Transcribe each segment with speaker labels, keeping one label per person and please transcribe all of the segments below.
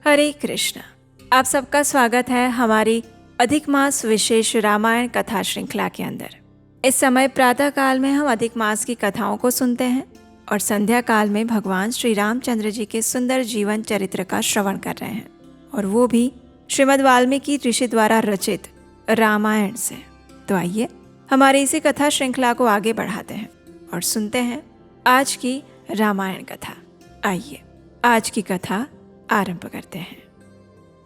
Speaker 1: हरे कृष्ण। आप सबका स्वागत है हमारी अधिक मास विशेष रामायण कथा श्रृंखला के अंदर। इस समय प्रातः काल में हम अधिक मास की कथाओं को सुनते हैं और संध्या काल में भगवान श्री रामचंद्र जी के सुंदर जीवन चरित्र का श्रवण कर रहे हैं, और वो भी श्रीमद् वाल्मीकि ऋषि द्वारा रचित रामायण से। तो आइए हमारी इसी कथा श्रृंखला को आगे बढ़ाते हैं और सुनते हैं आज की रामायण कथा। आइए आज की कथा आरंभ करते हैं।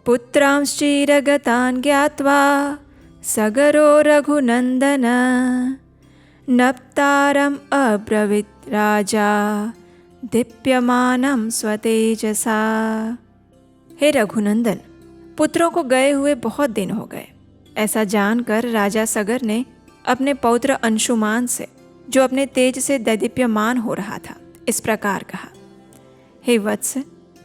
Speaker 1: पुत्रांश्चिरगतान् ज्ञात्वा सगरो रघुनंदन नप्तारम् अब्रवीत् राजा दीप्यमानं स्वतेजसा। हे रघुनंदन, पुत्रों को गए हुए बहुत दिन हो गए। ऐसा जानकर राजा सगर ने अपने पौत्र अंशुमान से, जो अपने तेज से दैदीप्यमान हो रहा था, इस प्रकार कहा। हे वत्स,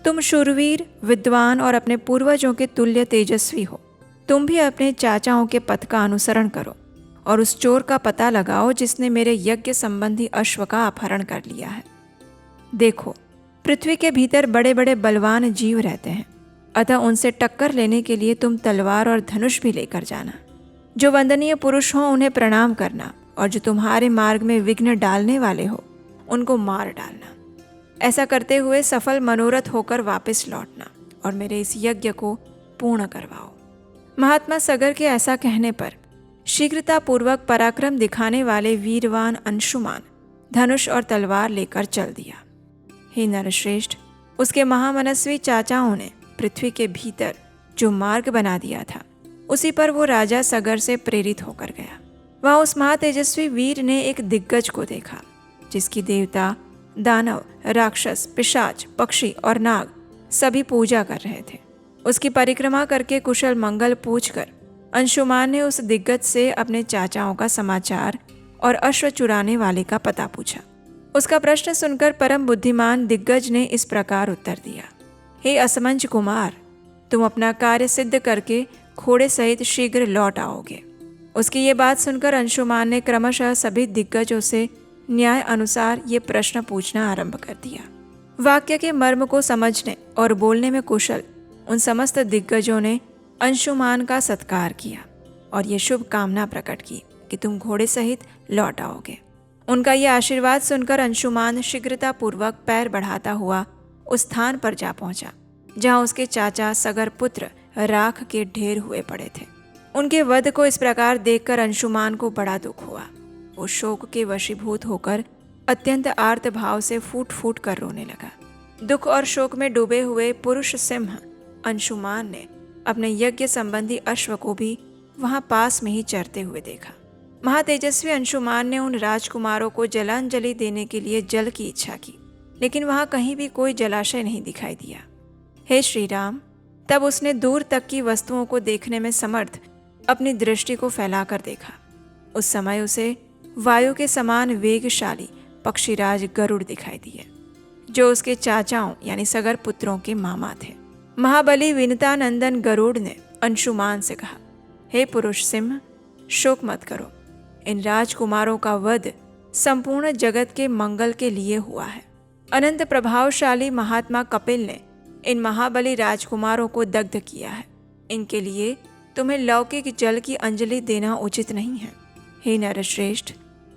Speaker 1: तुम शूरवीर, विद्वान और अपने पूर्वजों के तुल्य तेजस्वी हो। तुम भी अपने चाचाओं के पथ का अनुसरण करो और उस चोर का पता लगाओ जिसने मेरे यज्ञ संबंधी अश्व का अपहरण कर लिया है। देखो, पृथ्वी के भीतर बड़े बड़े बलवान जीव रहते हैं, अतः उनसे टक्कर लेने के लिए तुम तलवार और धनुष भी लेकर जाना। जो वंदनीय पुरुष हों उन्हें प्रणाम करना, और जो तुम्हारे मार्ग में विघ्न डालने वाले हो उनको मार डालना। ऐसा करते हुए सफल मनोरथ होकर वापस लौटना और मेरे इस यज्ञ को पूर्ण करवाओ। महात्मा सगर के ऐसा कहने पर शीघ्रतापूर्वक पराक्रम दिखाने वाले वीरवान अंशुमान धनुष और तलवार लेकर चल दिया। हे नरश्रेष्ठ, उसके महामनस्वी चाचाओं ने पृथ्वी के भीतर जो मार्ग बना दिया था, उसी पर वो राजा सगर से प्रेरित होकर गया। वहाँ उस महातेजस्वी वीर ने एक दिग्गज को देखा, जिसकी देवता, दानव, राक्षस, पिशाच, पक्षी और नाग सभी पूजा कर रहे थे। उसकी परिक्रमा करके कुशल मंगल पूछकर अंशुमान ने उस दिग्गज से अपने चाचाओं का समाचार और अश्व चुराने वाले का पता पूछा। उसका प्रश्न सुनकर परम बुद्धिमान दिग्गज ने इस प्रकार उत्तर दिया। हे असमंज कुमार, तुम अपना कार्य सिद्ध करके घोड़े सहित शीघ्र लौट आओगे। उसकी ये बात सुनकर अंशुमान ने क्रमशः सभी दिग्गजों से न्याय अनुसार ये प्रश्न पूछना आरंभ कर दिया। वाक्य के मर्म को समझने और बोलने में कुशल उन समस्त दिग्गजों ने अंशुमान का सत्कार किया और ये शुभ कामना प्रकट की कि तुम घोड़े सहित लौट आओगे। उनका ये आशीर्वाद सुनकर अंशुमान शीघ्रतापूर्वक पैर बढ़ाता हुआ उस स्थान पर जा पहुंचा जहां उसके चाचा सगर पुत्र राख के ढेर हुए पड़े थे। उनके वध को इस प्रकार देखकर अंशुमान को बड़ा दुख हुआ। वो शोक के वशीभूत होकर अत्यंत आर्त भाव से फूट फूट कर रोने लगा। दुख और शोक में डूबे हुए पुरुष सिंह अंशुमान ने अपने यज्ञ संबंधी अश्व को भी वहां पास में ही चरते हुए देखा। महातेजस्वी अंशुमान ने उन राजकुमारों को जलांजलि देने के लिए जल की इच्छा की, लेकिन वहां कहीं भी कोई जलाशय नहीं दिखाई दिया। हे श्री राम, तब उसने दूर तक की वस्तुओं को देखने में समर्थ अपनी दृष्टि को फैलाकर देखा। उस समय उसे वायु के समान वेगशाली पक्षीराज गरुड़ दिखाई दिए, जो उसके चाचाओं यानी सगर पुत्रों के मामा थे। महाबली विनतानंदन गरुड़ ने अंशुमान से कहा, हे पुरुष सिंह, शोक मत करो। इन राजकुमारों का वध संपूर्ण जगत के मंगल के लिए हुआ है। अनंत प्रभावशाली महात्मा कपिल ने इन महाबली राजकुमारों को दग्ध किया है। इनके लिए तुम्हें लौकिक जल की अंजलि देना उचित नहीं है। हे नरश्रेष्ठ,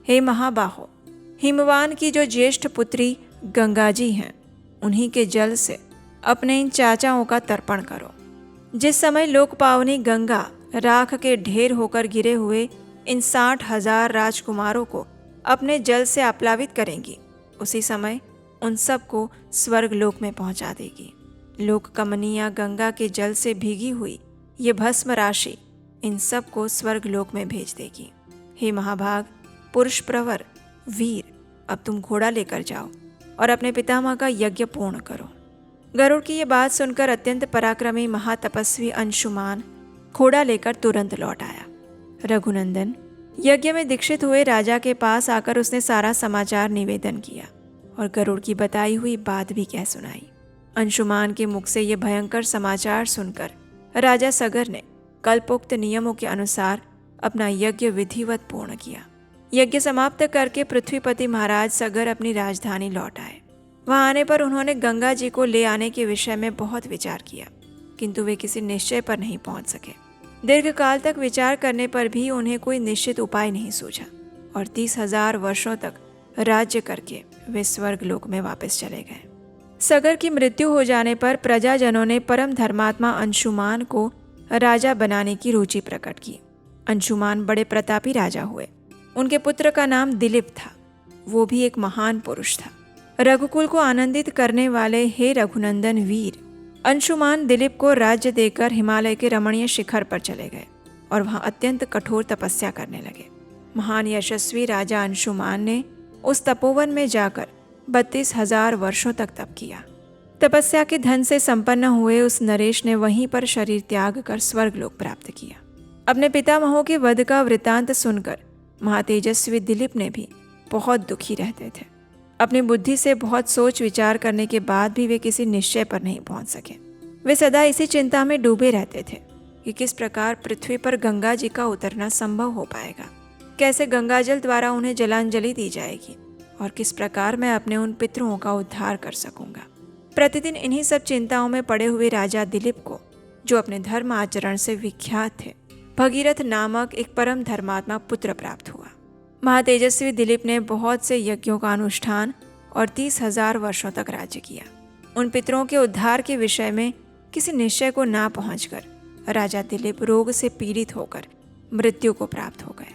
Speaker 1: हे महाबाहो, हिमवान की जो ज्येष्ठ पुत्री गंगा जी हैं, उन्हीं के जल से अपने इन चाचाओं का तर्पण करो। जिस समय लोकपावनी गंगा राख के ढेर होकर गिरे हुए इन 60,000 राजकुमारों को अपने जल से आप्लावित करेंगी, उसी समय उन सबको स्वर्ग लोक में पहुंचा देगी। लोक कमनीया गंगा के जल से भीगी हुई ये भस्म राशि इन सबको स्वर्ग लोक में भेज देगी। हे महाभाग, पुरुष प्रवर, वीर, अब तुम घोड़ा लेकर जाओ और अपने पितामह का यज्ञ पूर्ण करो। गरुड़ की ये बात सुनकर अत्यंत पराक्रमी महातपस्वी अंशुमान घोड़ा लेकर तुरंत लौट आया। रघुनंदन, यज्ञ में दीक्षित हुए राजा के पास आकर उसने सारा समाचार निवेदन किया और गरुड़ की बताई हुई बात भी कह सुनाई। अंशुमान के मुख से ये भयंकर समाचार सुनकर राजा सगर ने कल्पोक्त नियमों के अनुसार अपना यज्ञ विधिवत पूर्ण किया। यज्ञ समाप्त करके पृथ्वीपति महाराज सगर अपनी राजधानी लौट आए। वहां आने पर उन्होंने गंगा जी को ले आने के विषय में बहुत विचार किया। किंतु वे किसी निश्चय पर नहीं पहुंच सके। दीर्घकाल तक विचार करने पर भी उन्हें कोई निश्चित उपाय नहीं सूझा और 30,000 वर्षों तक राज्य करके वे स्वर्गलोक में वापस चले गए। सगर की मृत्यु हो जाने पर प्रजाजनों ने परम धर्मात्मा अंशुमान को राजा बनाने की रुचि प्रकट की। अंशुमान बड़े प्रतापी राजा हुए। उनके पुत्र का नाम दिलीप था। वो भी एक महान पुरुष था। रघुकुल को आनंदित करने वाले हे रघुनंदन वीर, अंशुमान दिलीप को राज्य देकर हिमालय के रमणीय शिखर पर चले गए और वहां अत्यंत कठोर तपस्या करने लगे। महान यशस्वी राजा अंशुमान ने उस तपोवन में जाकर 32,000 वर्षों तक तप किया। तपस्या के धन से संपन्न हुए उस नरेश ने वहीं पर शरीर त्याग कर स्वर्गलोक प्राप्त किया। अपने पितामहों के वध का वृतांत सुनकर महातेजस्वी दिलीप ने भी बहुत दुखी रहते थे। अपनी बुद्धि से बहुत सोच विचार करने के बाद भी वे किसी निश्चय पर नहीं पहुंच सके। वे सदा इसी चिंता में डूबे रहते थे कि किस प्रकार पृथ्वी पर गंगा जी का उतरना संभव हो पाएगा, कैसे गंगाजल द्वारा उन्हें जलांजलि दी जाएगी और किस प्रकार मैं अपने उन पितरों का उद्धार कर सकूंगा। प्रतिदिन इन्हीं सब चिंताओं में पड़े हुए राजा दिलीप को, जो अपने धर्म आचरण से विख्यात थे, भगीरथ नामक एक परम धर्मात्मा पुत्र प्राप्त हुआ। महातेजस्वी दिलीप ने बहुत से यज्ञों का अनुष्ठान और 30,000 वर्षों तक राज्य किया। उन पितरों के उद्धार के विषय में किसी निश्चय को ना पहुंचकर राजा दिलीप रोग से पीड़ित होकर मृत्यु को प्राप्त हो गए।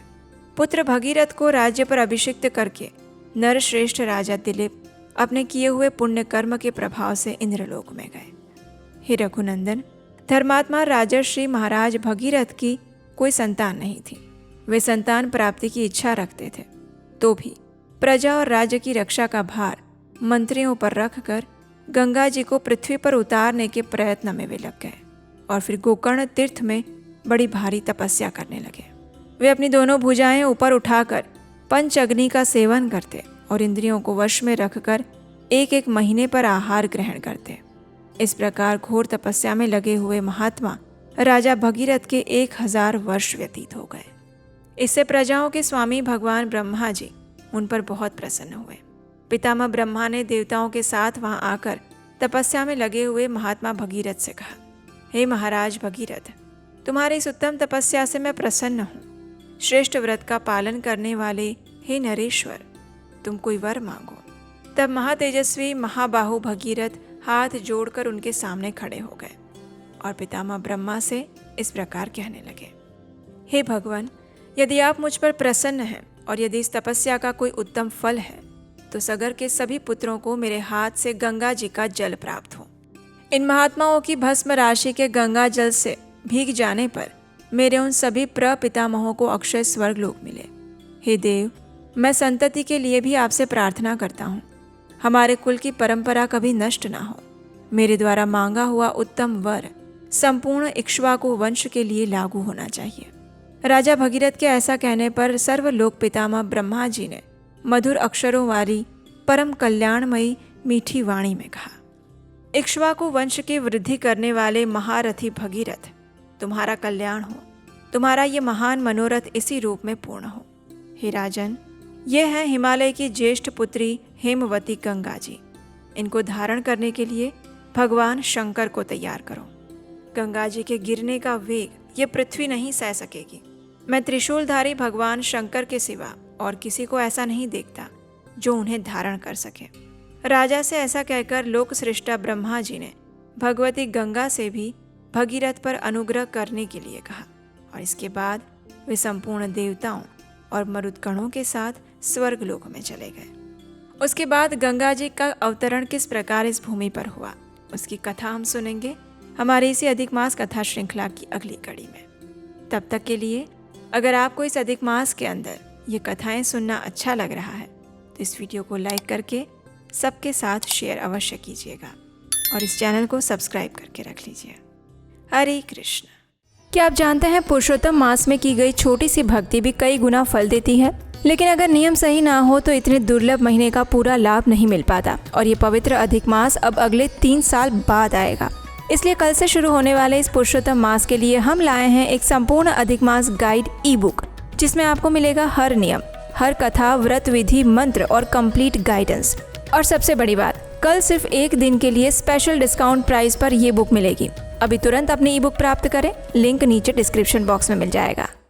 Speaker 1: पुत्र भगीरथ को राज्य पर अभिषिक्त करके नरश्रेष्ठ राजा दिलीप अपने किए हुए पुण्य कर्म के प्रभाव से इंद्रलोक में गए। हे रघुनंदन, धर्मात्मा राजर्षि महाराज भगीरथ की कोई संतान नहीं थी। वे संतान प्राप्ति की इच्छा रखते थे, तो भी प्रजा और राज्य की रक्षा का भार मंत्रियों पर रखकर गंगा जी को पृथ्वी पर उतारने के प्रयत्न में वे लग गए और फिर गोकर्ण तीर्थ में बड़ी भारी तपस्या करने लगे। वे अपनी दोनों भुजाएं ऊपर उठाकर पंच अग्नि का सेवन करते और इंद्रियों को वश में रखकर 1-1 महीने पर आहार ग्रहण करते। इस प्रकार घोर तपस्या में लगे हुए महात्मा राजा भगीरथ के 1000 वर्ष व्यतीत हो गए। इससे प्रजाओं के स्वामी भगवान ब्रह्मा जी उन पर बहुत प्रसन्न हुए। पितामह ब्रह्मा ने देवताओं के साथ वहां आकर तपस्या में लगे हुए महात्मा भगीरथ से कहा, हे महाराज भगीरथ, तुम्हारी इस उत्तम तपस्या से मैं प्रसन्न हूँ। श्रेष्ठ व्रत का पालन करने वाले हे नरेश्वर, तुम कोई वर मांगो। तब महातेजस्वी महाबाहु भगीरथ हाथ जोड़कर उनके सामने खड़े हो गए और पितामह ब्रह्मा से इस प्रकार कहने लगे, हे भगवान, यदि आप मुझ पर प्रसन्न हैं और यदि इस तपस्या का कोई उत्तम फल है तो सगर के सभी पुत्रों को मेरे हाथ से गंगा जी का जल प्राप्त हो। इन महात्माओं की भस्म राशि के गंगा जल से भीग जाने पर मेरे उन सभी प्रपितामहों को अक्षय स्वर्गलोक मिले। हे देव, मैं संतति के लिए भी आपसे प्रार्थना करता हूँ, हमारे कुल की परंपरा कभी नष्ट ना हो। मेरे द्वारा मांगा हुआ उत्तम वर संपूर्ण इक्ष्वाकु वंश के लिए लागू होना चाहिए। राजा भगीरथ के ऐसा कहने पर सर्वलोक पितामह ब्रह्मा जी ने मधुर अक्षरों वाली परम कल्याणमयी मीठी वाणी में कहा, इक्ष्वाकु वंश की वृद्धि करने वाले महारथी भगीरथ, तुम्हारा कल्याण हो। तुम्हारा ये महान मनोरथ इसी रूप में पूर्ण हो। हे राजन, ये हैं हिमालय की ज्येष्ठ पुत्री हेमवती गंगा जी। इनको धारण करने के लिए भगवान शंकर को तैयार करो। गंगा जी के गिरने का वेग ये पृथ्वी नहीं सह सकेगी। मैं त्रिशूलधारी भगवान शंकर के सिवा और किसी को ऐसा नहीं देखता जो उन्हें धारण कर सके। राजा से ऐसा कहकर लोक सृष्टा ब्रह्मा जी ने भगवती गंगा से भी भगीरथ पर अनुग्रह करने के लिए कहा और इसके बाद वे संपूर्ण देवताओं और मरुदगणों के साथ स्वर्गलोक में चले गए। उसके बाद गंगा जी का अवतरण किस प्रकार इस भूमि पर हुआ, उसकी कथा हम सुनेंगे हमारी इसी अधिक मास कथा श्रृंखला की अगली कड़ी में। तब तक के लिए अगर आपको इस अधिक मास के अंदर ये कथाएं सुनना अच्छा लग रहा है तो इस वीडियो को लाइक करके सबके साथ शेयर अवश्य कीजिएगा और इस चैनल को सब्सक्राइब करके रख लीजिए। हरे कृष्ण। क्या आप जानते हैं पुरुषोत्तम मास में की गई छोटी सी भक्ति भी कई गुना फल देती है, लेकिन अगर नियम सही ना हो तो इतने दुर्लभ महीने का पूरा लाभ नहीं मिल पाता। और ये पवित्र अधिक मास अब अगले 3 साल बाद आएगा। इसलिए कल से शुरू होने वाले इस पुरुषोत्तम मास के लिए हम लाए हैं एक संपूर्ण अधिक मास गाइड ई बुक, जिसमें आपको मिलेगा हर नियम, हर कथा, व्रत विधि, मंत्र और कंप्लीट गाइडेंस। और सबसे बड़ी बात, कल सिर्फ 1 दिन के लिए स्पेशल डिस्काउंट प्राइस पर ये बुक मिलेगी। अभी तुरंत अपनी ई बुक प्राप्त करें, लिंक नीचे डिस्क्रिप्शन बॉक्स में मिल जाएगा।